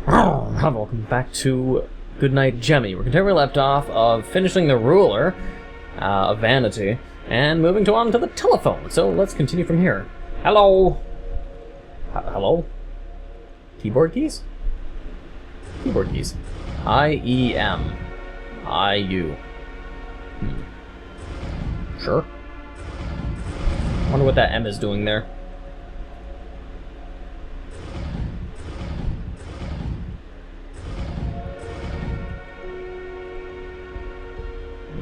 Welcome back to Goodnight Jemmy. We're continuing where we left off of finishing the ruler of vanity and moving on to the telephone. So let's continue from here. Hello? Hello? Keyboard keys? Keyboard keys. I-E-M. I-U. Sure. Wonder what that M is doing there.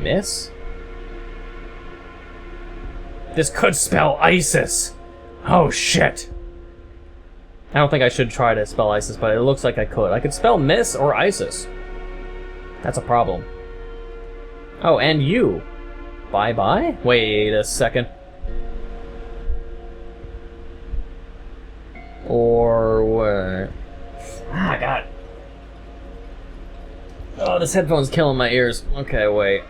Miss? This could spell ISIS! Oh shit! I don't think I should try to spell ISIS, but it looks like I could. I could spell Miss or ISIS. That's a problem. Oh, and you. Bye-bye? Wait a second. Or what? Ah, God. Oh, this headphone's killing my ears. Okay, wait.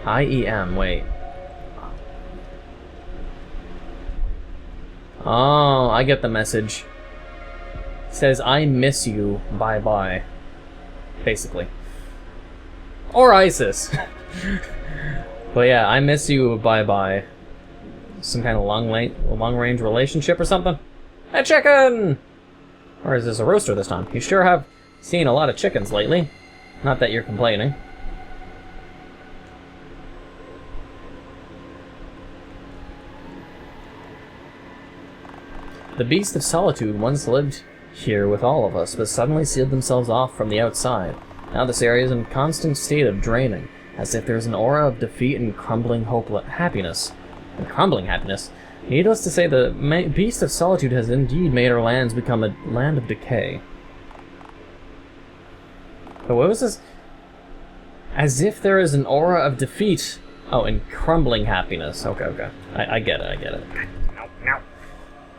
I-E-M, wait. Oh, I get the message. It says, I miss you, bye-bye. Basically. Or ISIS. But yeah, I miss you, bye-bye. Some kind of long-range relationship or something? A chicken! Or is this a rooster this time? You sure have seen a lot of chickens lately. Not that you're complaining. The beast of solitude once lived here with all of us, but suddenly sealed themselves off from the outside. Now this area is in a constant state of draining, as if there's an aura of defeat and crumbling happiness. Needless to say, the beast of solitude has indeed made our lands become a land of decay. But what was this? As if there is an aura of defeat. Oh, and crumbling happiness. Okay. I get it. No.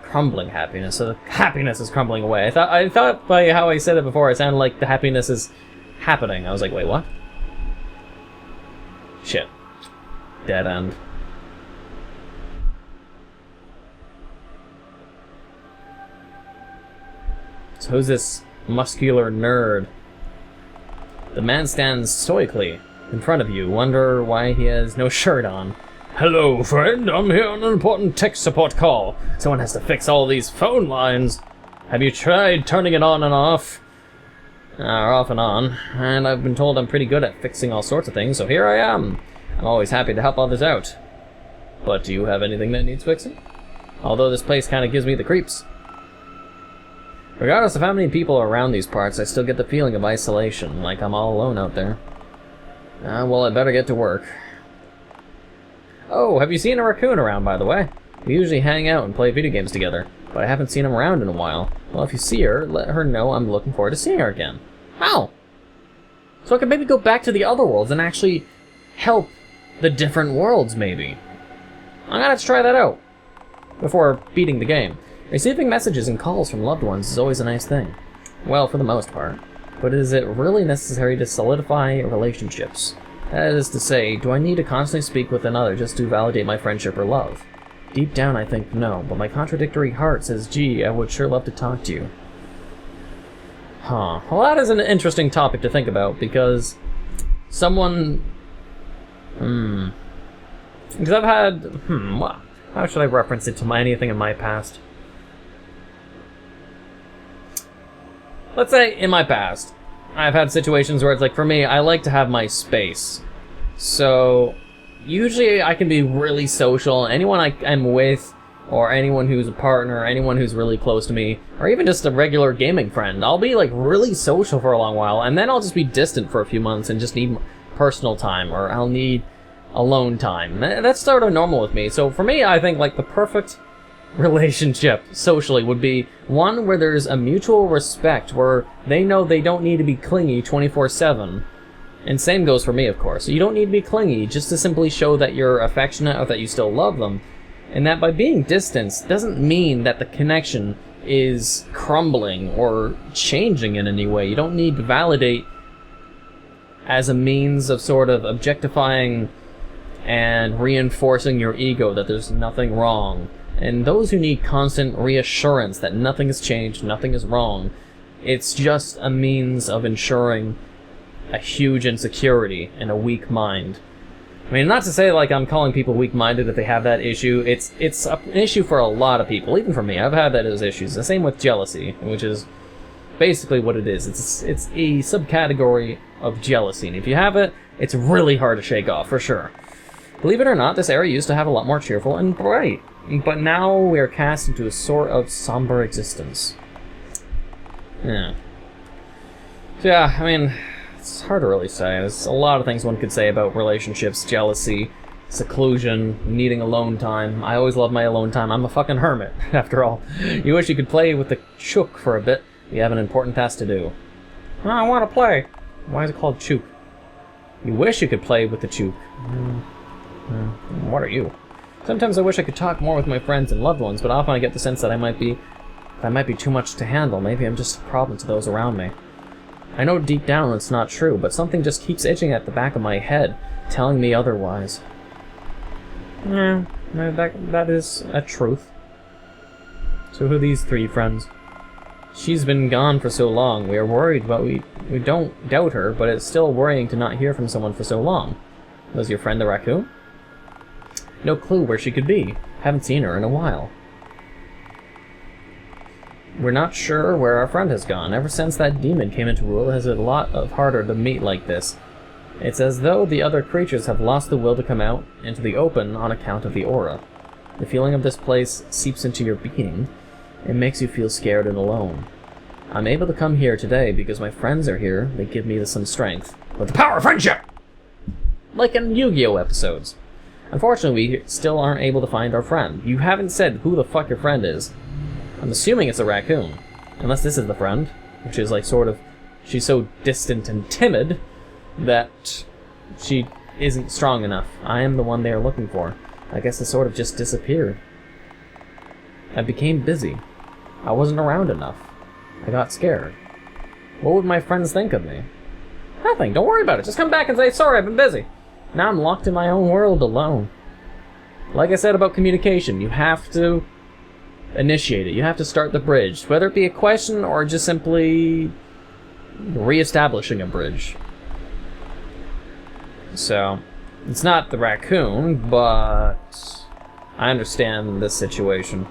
Crumbling happiness. So the happiness is crumbling away. I thought by how I said it before, it sounded like the happiness is happening. I was like, wait, what? Shit. Dead end. So who's this muscular nerd? The man stands stoically in front of you. Wonder why he has no shirt on. Hello, friend. I'm here on an important tech support call. Someone has to fix all these phone lines. Have you tried turning it on and off? Off and on. And I've been told I'm pretty good at fixing all sorts of things, so here I am. I'm always happy to help others out. But do you have anything that needs fixing? Although this place kind of gives me the creeps. Regardless of how many people are around these parts, I still get the feeling of isolation, like I'm all alone out there. Well, I better get to work. Oh, have you seen a raccoon around, by the way? We usually hang out and play video games together, but I haven't seen him around in a while. Well, if you see her, let her know I'm looking forward to seeing her again. How? So I can maybe go back to the other worlds and actually help the different worlds, maybe. I'm gonna have to try that out before beating the game. Receiving messages and calls from loved ones is always a nice thing. Well, for the most part. But is it really necessary to solidify relationships? That is to say, do I need to constantly speak with another just to validate my friendship or love? Deep down I think no, but my contradictory heart says, gee, I would sure love to talk to you. Huh. Well, that is an interesting topic to think about, because someone... Because I've had... How should I reference it to anything in my past? Let's say, in my past, I've had situations where it's like, for me, I like to have my space. So, usually I can be really social. Anyone I'm with, or anyone who's a partner, or anyone who's really close to me, or even just a regular gaming friend, I'll be like really social for a long while, and then I'll just be distant for a few months and just need personal time, or I'll need alone time. That's sort of normal with me. So for me, I think like the perfect relationship socially would be one where there's a mutual respect, where they know they don't need to be clingy 24/7. And same goes for me, of course. So you don't need to be clingy, just to simply show that you're affectionate or that you still love them. And that by being distant doesn't mean that the connection is crumbling or changing in any way. You don't need to validate as a means of sort of objectifying and reinforcing your ego that there's nothing wrong. And those who need constant reassurance that nothing has changed, nothing is wrong, it's just a means of ensuring a huge insecurity and a weak mind. I mean, not to say like I'm calling people weak-minded if they have that issue. It's an issue for a lot of people, even for me. I've had that as issues. The same with jealousy, which is basically what it is. It's a subcategory of jealousy, and if you have it, it's really hard to shake off, for sure. Believe it or not, this era used to have a lot more cheerful and bright, but now we are cast into a sort of somber existence. Yeah. So yeah, I mean, it's hard to really say. There's a lot of things one could say about relationships, jealousy, seclusion, needing alone time. I always love my alone time. I'm a fucking hermit, after all. You wish you could play with the chook for a bit. You have an important task to do. Oh, I want to play. Why is it called chook? You wish you could play with the chook. What are you? Sometimes I wish I could talk more with my friends and loved ones, but often I get the sense that I might be too much to handle. Maybe I'm just a problem to those around me. I know deep down it's not true, but something just keeps itching at the back of my head, telling me otherwise. Yeah, that is a truth. So who are these three friends? She's been gone for so long. We are worried, but we don't doubt her, but it's still worrying to not hear from someone for so long. Was your friend the raccoon? No clue where she could be. Haven't seen her in a while. We're not sure where our friend has gone. Ever since that demon came into rule, it has a lot harder to meet like this. It's as though the other creatures have lost the will to come out into the open on account of the aura. The feeling of this place seeps into your being. It makes you feel scared and alone. I'm able to come here today because my friends are here. They give me some strength. With the power of friendship! Like in Yu-Gi-Oh! Episodes. Unfortunately, we still aren't able to find our friend. You haven't said who the fuck your friend is. I'm assuming it's a raccoon. Unless this is the friend. Which is like sort of... She's so distant and timid that she isn't strong enough. I am the one they are looking for. I guess it sort of just disappeared. I became busy. I wasn't around enough. I got scared. What would my friends think of me? Nothing. Don't worry about it. Just come back and say, sorry, I've been busy. Now I'm locked in my own world alone. Like I said about communication, you have to initiate it. You have to start the bridge. Whether it be a question or just simply re-establishing a bridge. So, it's not the raccoon, but I understand this situation.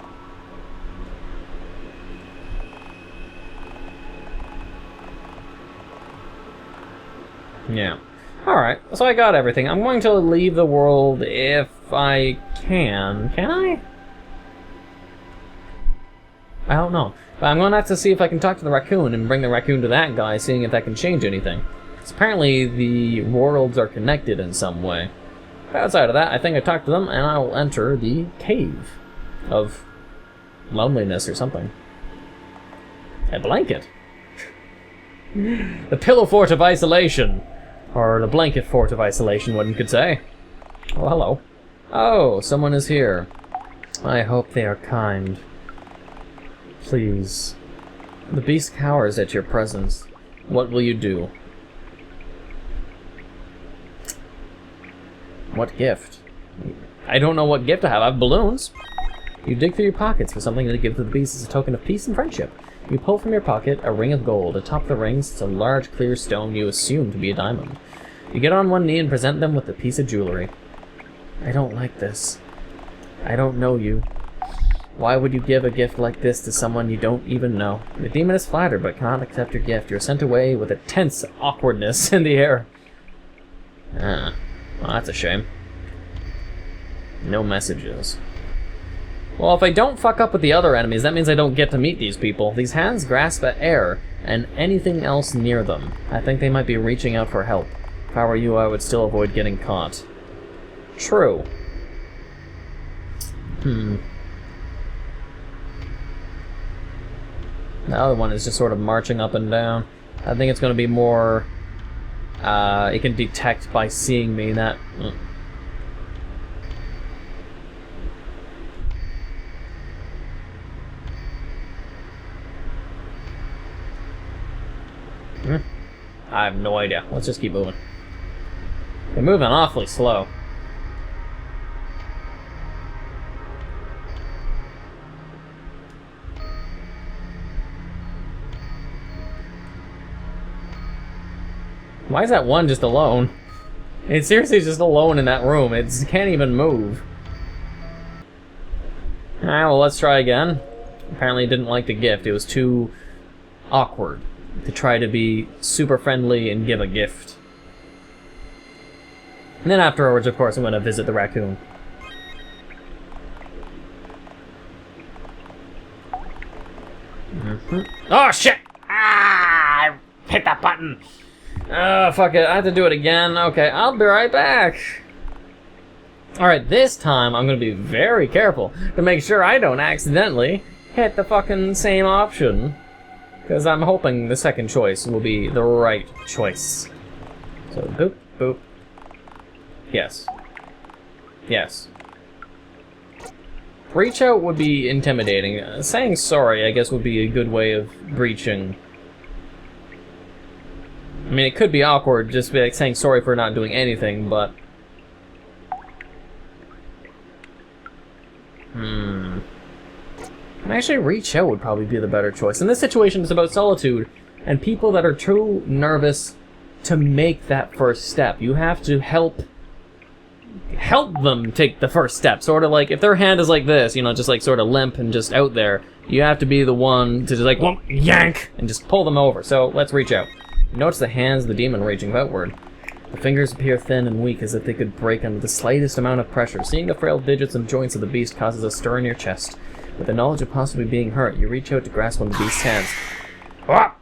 Yeah. Alright, so I got everything. I'm going to leave the world if I can. Can I? I don't know. But I'm going to have to see if I can talk to the raccoon and bring the raccoon to that guy, seeing if that can change anything. Because apparently the worlds are connected in some way. But outside of that, I think I talked to them, and I will enter the cave of loneliness or something. A blanket. The pillow fort of isolation. Or the blanket fort of isolation, one could say. Oh, hello. Oh, someone is here. I hope they are kind. Please. The beast cowers at your presence. What will you do? What gift? I don't know what gift I have. I have balloons. You dig through your pockets for something to give to the beast as a token of peace and friendship. You pull from your pocket a ring of gold. Atop the ring sits a large clear stone you assume to be a diamond. You get on one knee and present them with a piece of jewelry. I don't like this. I don't know you. Why would you give a gift like this to someone you don't even know? The demon is flattered but cannot accept your gift. You're sent away with a tense awkwardness in the air. Ah, well, that's a shame. No messages. Well, if I don't fuck up with the other enemies, that means I don't get to meet these people. These hands grasp at air and anything else near them. I think they might be reaching out for help. If I were you, I would still avoid getting caught. True. The other one is just sort of marching up and down. I think it's going to be more... it can detect by seeing me that... I have no idea. Let's just keep moving. They're moving awfully slow. Why is that one just alone? It's seriously just alone in that room. It can't even move. Alright, well, let's try again. Apparently it didn't like the gift. It was too awkward to try to be super friendly and give a gift. And then afterwards, of course, I'm going to visit the raccoon. Oh, shit! Ah! I hit that button! Oh, fuck it. I have to do it again. Okay, I'll be right back. Alright, this time I'm going to be very careful to make sure I don't accidentally hit the fucking same option. Because I'm hoping the second choice will be the right choice. So, boop, boop. Yes. Yes. Reach out would be intimidating. Saying sorry, I guess, would be a good way of breaching. I mean, it could be awkward, just be like saying sorry for not doing anything, but... Actually, reach out would probably be the better choice. In this situation, it's about solitude, and people that are too nervous to make that first step. You have to help them take the first step. Sort of like, if their hand is like this, you know, just like sort of limp and just out there, you have to be the one to just like, well, yank, and just pull them over. So, let's reach out. Notice the hands of the demon reaching outward. The fingers appear thin and weak, as if they could break under the slightest amount of pressure. Seeing the frail digits and joints of the beast causes a stir in your chest. With the knowledge of possibly being hurt, you reach out to grasp one of the beast's hands. Ah!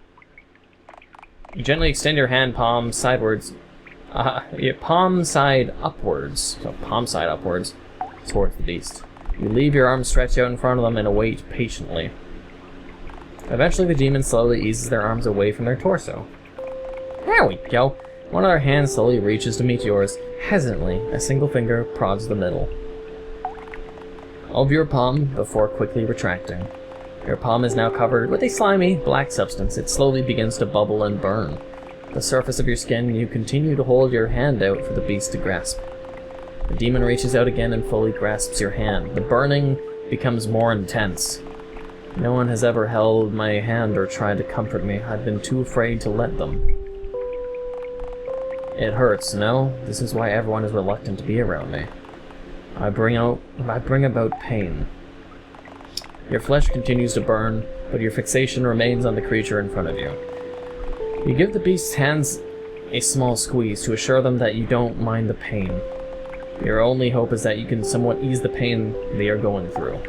You gently extend your hand palm sidewards. Palm side upwards. So palm side upwards towards the beast. You leave your arms stretched out in front of them and await patiently. Eventually, the demon slowly eases their arms away from their torso. There we go. One of their hands slowly reaches to meet yours. Hesitantly, a single finger prods the middle of your palm before quickly retracting. Your palm is now covered with a slimy, black substance. It slowly begins to bubble and burn. The surface of your skin, you continue to hold your hand out for the beast to grasp. The demon reaches out again and fully grasps your hand. The burning becomes more intense. No one has ever held my hand or tried to comfort me. I've been too afraid to let them. It hurts, no? This is why everyone is reluctant to be around me. I bring about pain. Your flesh continues to burn, but your fixation remains on the creature in front of you. You give the beast's hands a small squeeze to assure them that you don't mind the pain. Your only hope is that you can somewhat ease the pain they are going through.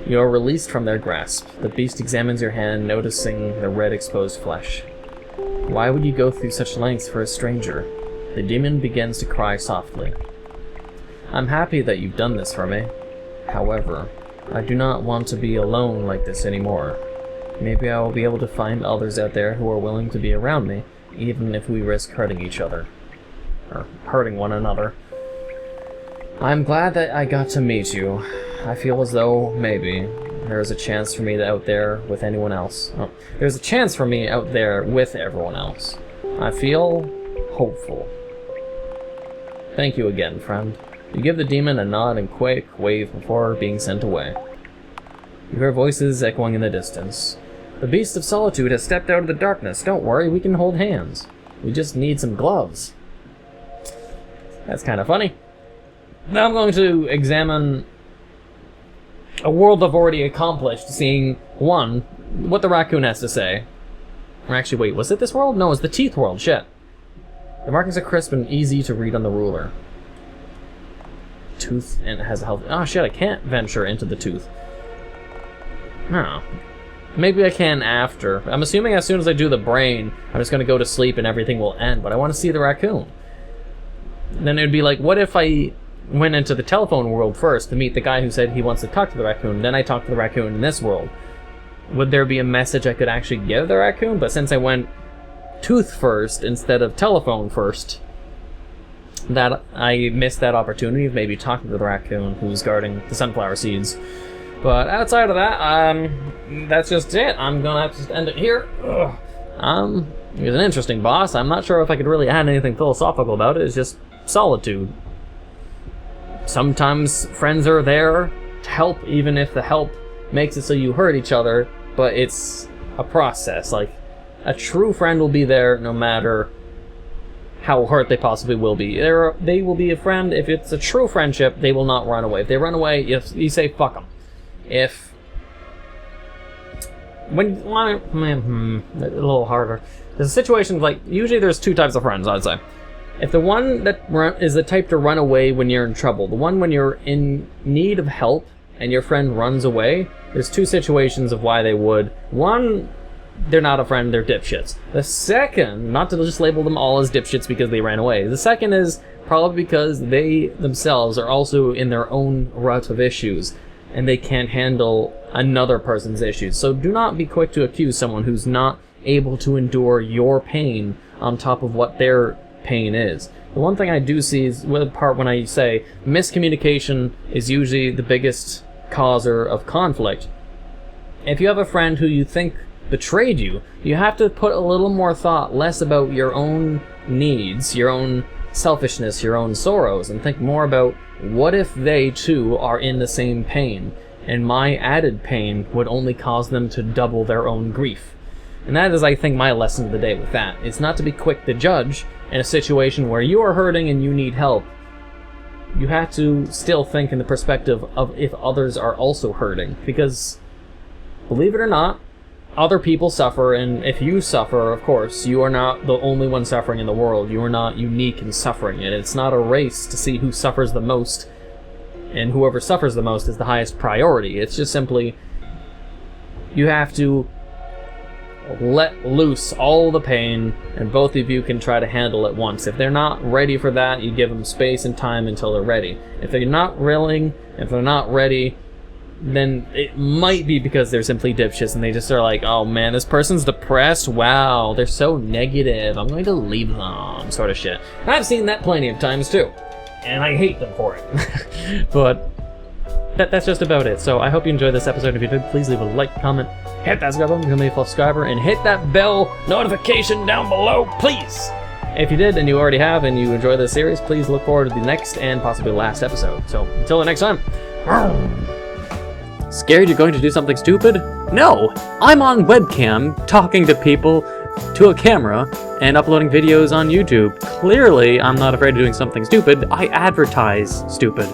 You are released from their grasp. The beast examines your hand, noticing the red exposed flesh. Why would you go through such lengths for a stranger? The demon begins to cry softly. I'm happy that you've done this for me. However, I do not want to be alone like this anymore. Maybe I will be able to find others out there who are willing to be around me, even if we risk hurting each other. Or hurting one another. I'm glad that I got to meet you. I feel as though, maybe, there's a chance for me out there with anyone else. Oh, there's a chance for me out there with everyone else. I feel hopeful. Thank you again, friend. You give the demon a nod and quick wave before being sent away. You hear voices echoing in the distance. The beast of solitude has stepped out of the darkness. Don't worry, we can hold hands. We just need some gloves. That's kind of funny. Now I'm going to examine a world I've already accomplished, seeing, one, what the raccoon has to say. Or actually, wait, was it this world? No, it's the teeth world, shit. The markings are crisp and easy to read on the ruler. Tooth, and it has a health. Oh shit, I can't venture into the tooth. Oh. Maybe I can after. I'm assuming as soon as I do the brain, I'm just gonna go to sleep and everything will end, but I want to see the raccoon. Then it'd be like, what if I went into the telephone world first to meet the guy who said he wants to talk to the raccoon, then I talk to the raccoon in this world? Would there be a message I could actually give the raccoon? But since I went tooth first instead of telephone first, that I missed that opportunity of maybe talking to the raccoon who's guarding the sunflower seeds. But outside of that, that's just it. I'm gonna have to just end it here. He's an interesting boss. I'm not sure if I could really add anything philosophical about it. It's just solitude. Sometimes friends are there to help, even if the help makes it so you hurt each other, but it's a process. Like, A true friend will be there no matter how hurt they possibly will be. They will be a friend. If it's a true friendship, they will not run away. If they run away, you say fuck them. A little harder. There's a situation like, usually there's two types of friends, I'd say. If the one that is the type to run away when you're in trouble, the one when you're in need of help and your friend runs away, there's two situations of why they would. One, they're not a friend, they're dipshits. The second, not to just label them all as dipshits because they ran away. The second is probably because they themselves are also in their own rut of issues and they can't handle another person's issues. So do not be quick to accuse someone who's not able to endure your pain on top of what their pain is. The one thing I do see is with the part when I say miscommunication is usually the biggest causer of conflict. If you have a friend who you think betrayed you, you have to put a little more thought, less about your own needs, your own selfishness, your own sorrows, and think more about what if they too are in the same pain, and my added pain would only cause them to double their own grief. And that is, I think, my lesson of the day with that. It's not to be quick to judge in a situation where you are hurting and you need help. You have to still think in the perspective of if others are also hurting, because believe it or not, other people suffer, and if you suffer, of course, you are not the only one suffering in the world. You are not unique in suffering, and it's not a race to see who suffers the most, and whoever suffers the most is the highest priority. It's just simply, you have to let loose all the pain, and both of you can try to handle it once. If they're not ready for that, you give them space and time until they're ready. If they're not willing, if they're not ready, then it might be because they're simply dipshits and they just are like, oh man, this person's depressed, wow, they're so negative, I'm going to leave them, sort of shit. And I've seen that plenty of times too, and I hate them for it. But that's just about it. So I hope you enjoyed this episode. If you did, please leave a like, comment, hit that subscribe button, become a subscriber, and hit that bell notification down below, please. If you did, and you already have, and you enjoy this series, please look forward to the next and possibly last episode. So until the next time. Scared you're going to do something stupid? No! I'm on webcam, talking to people, to a camera, and uploading videos on YouTube. Clearly, I'm not afraid of doing something stupid. I advertise stupid.